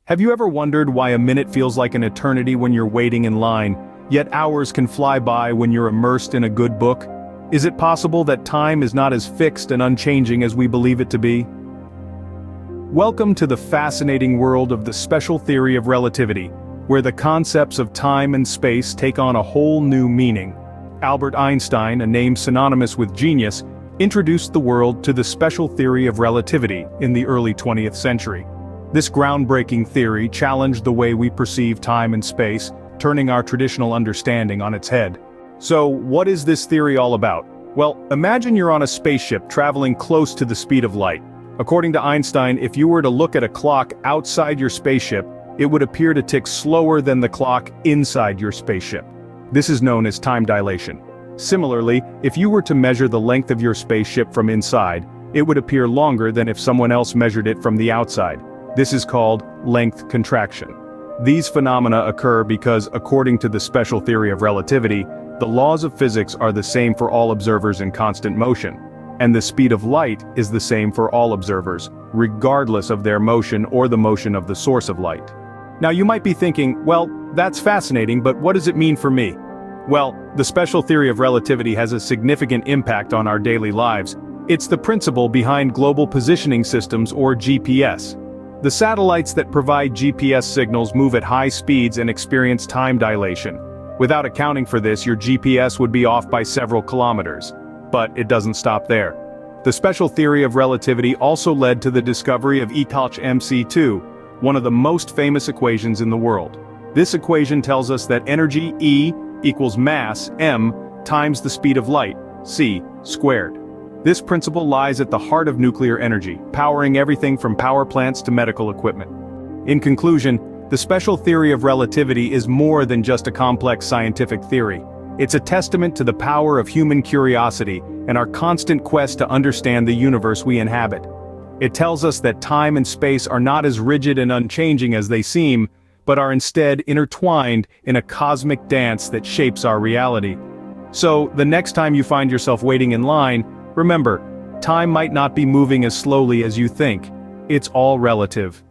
Have you ever wondered why a minute feels like an eternity when you're waiting in line, yet hours can fly by when you're immersed in a good book? Is it possible that time is not as fixed and unchanging as we believe it to be? Welcome to the fascinating world of the special theory of relativity, where the concepts of time and space take on a whole new meaning. Albert Einstein, a name synonymous with genius, introduced the world to the special theory of relativity in the early 20th century. This groundbreaking theory challenged the way we perceive time and space, turning our traditional understanding on its head. So, what is this theory all about? Well, imagine you're on a spaceship traveling close to the speed of light. According to Einstein, if you were to look at a clock outside your spaceship, it would appear to tick slower than the clock inside your spaceship. This is known as time dilation. Similarly, if you were to measure the length of your spaceship from inside, it would appear longer than if someone else measured it from the outside. This is called length contraction. These phenomena occur because, according to the special theory of relativity, the laws of physics are the same for all observers in constant motion, and the speed of light is the same for all observers, regardless of their motion or the motion of the source of light. Now you might be thinking, well, that's fascinating, but what does it mean for me? Well, the special theory of relativity has a significant impact on our daily lives. It's the principle behind global positioning systems, or GPS. The satellites that provide GPS signals move at high speeds and experience time dilation. Without accounting for this, your GPS would be off by several kilometers. But it doesn't stop there. The special theory of relativity also led to the discovery of E = mc2, one of the most famous equations in the world. This equation tells us that energy E equals mass m times the speed of light, c squared. This principle lies at the heart of nuclear energy, powering everything from power plants to medical equipment. In conclusion, the special theory of relativity is more than just a complex scientific theory. It's a testament to the power of human curiosity and our constant quest to understand the universe we inhabit. It tells us that time and space are not as rigid and unchanging as they seem, but are instead intertwined in a cosmic dance that shapes our reality. So, the next time you find yourself waiting in line, remember, time might not be moving as slowly as you think. It's all relative.